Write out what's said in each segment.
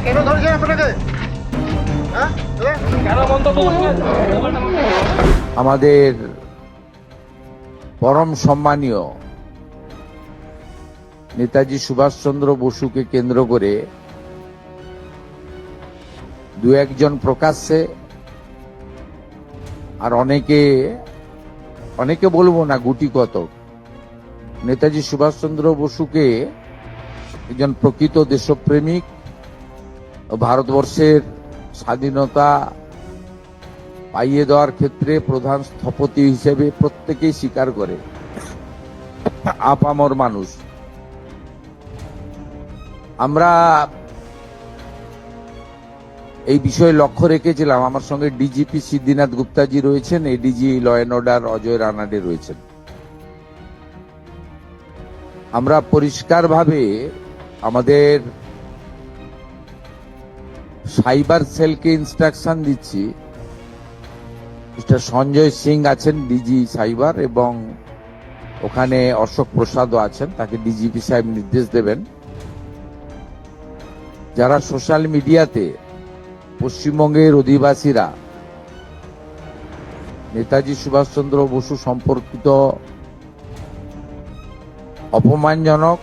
কেন ধরেছেন আপনাকে? আমাদের পরম সম্মানীয় নেতাজি সুভাষচন্দ্র বসুকে কেন্দ্র করে দু একজন প্রকাশ্যে আর অনেকে বলবো না, গুটি কত নেতাজি সুভাষচন্দ্র বসুকে একজন প্রকৃত দেশপ্রেমিক, ভারতবর্ষের স্বাধীনতা পাইয়ে দেওয়ার ক্ষেত্রে প্রধান স্থপতি হিসেবে প্রত্যেকেই স্বীকার করে। আপামর মানুষ আমরা এই বিষয়ে লক্ষ্য রেখেছিলাম। আমার সঙ্গে ডিজিপি সিদ্ধিনাথ গুপ্তাজি রয়েছেন, ADG law and order Ajay Ranade রয়েছেন। আমরা পরিষ্কারভাবে আমাদের সাইবার সেলকে ইনস্ট্রাকশন দিচ্ছি। মিস্টার সঞ্জয় সিং আছেন ডিজি সাইবার, এবং ওখানে অশোক প্রসাদও আছেন, তাকে ডিজিপি সাহেব নির্দেশ দেবেন যারা সোশ্যাল মিডিয়াতে পশ্চিমবঙ্গের অধিবাসীরা নেতাজি সুভাষচন্দ্র বসু সম্পর্কিত অপমানজনক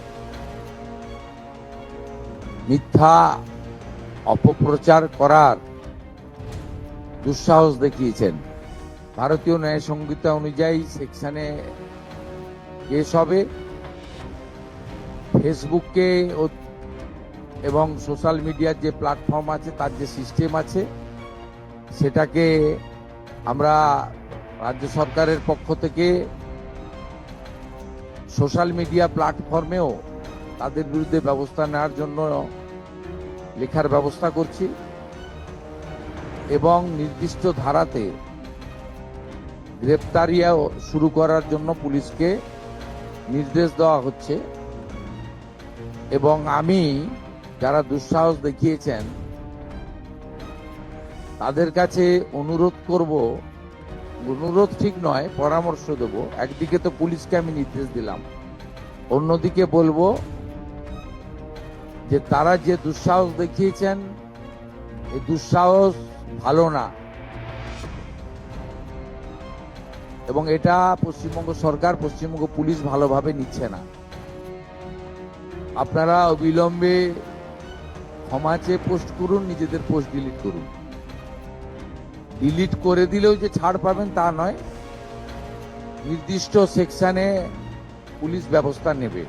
মিথ্যা অপপ্রচার করার দুঃসাহস দেখিয়েছেন। ভারতীয় ন্যায় সংহিতা অনুযায়ী সেকশনে কেস হবে। ফেসবুককে এবং সোশ্যাল মিডিয়ার যে প্ল্যাটফর্ম আছে, তার যে সিস্টেম আছে, সেটাকে আমরা রাজ্য সরকারের পক্ষ থেকে সোশ্যাল মিডিয়া প্ল্যাটফর্মেও তাদের বিরুদ্ধে ব্যবস্থা নেওয়ার জন্য লেখার ব্যবস্থা করছি, এবং নির্দিষ্ট ধারাতে গ্রেপ্তারিও শুরু করার জন্য পুলিশকে নির্দেশ দেওয়া হচ্ছে। এবং আমি যারা দুঃসাহস দেখিয়েছেন তাদের কাছে অনুরোধ করব, অনুরোধ ঠিক নয়, পরামর্শ দেব। একদিকে তো পুলিশকে আমি নির্দেশ দিলাম, অন্যদিকে বলবো যে তারা যে দুঃসাহস দেখিয়েছেন, এই দুঃসাহস ভালো না, এবং এটা পশ্চিমবঙ্গ সরকার, পশ্চিমবঙ্গ পুলিশ ভালোভাবে নিচ্ছে না। আপনারা অবিলম্বে ক্ষমা চেয়ে পোস্ট করুন, নিজেদের পোস্ট ডিলিট করুন। ডিলিট করে দিলেও যে ছাড় পাবেন তা নয়, নির্দিষ্ট সেকশনে পুলিশ ব্যবস্থা নেবে,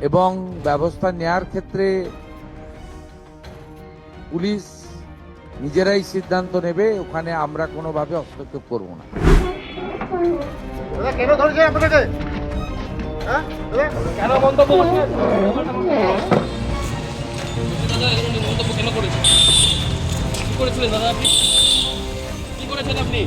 এবং ব্যবস্থা নেয়ার ক্ষেত্রে পুলিশ নিজেরাই সিদ্ধান্ত নেবে। ওখানে আমরা কোনোভাবে হস্তক্ষেপ করব না। কেন ধরেছেন আপনাকে? কেন মন্তব্য করছেন? মন্তব্য কেন করেছেন? কি করেছিলেন দাদা আপনি? কি করেছেন আপনি?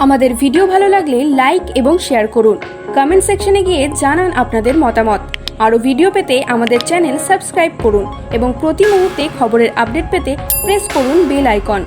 আমাদের ভিডিও ভালো লাগলে লাইক এবং শেয়ার করুন। কমেন্ট সেকশনে গিয়ে জানান আপনাদের মতামত। আরও ভিডিও পেতে আমাদের চ্যানেল সাবস্ক্রাইব করুন এবং প্রতি মুহূর্তে খবরের আপডেট পেতে প্রেস করুন বেল আইকন।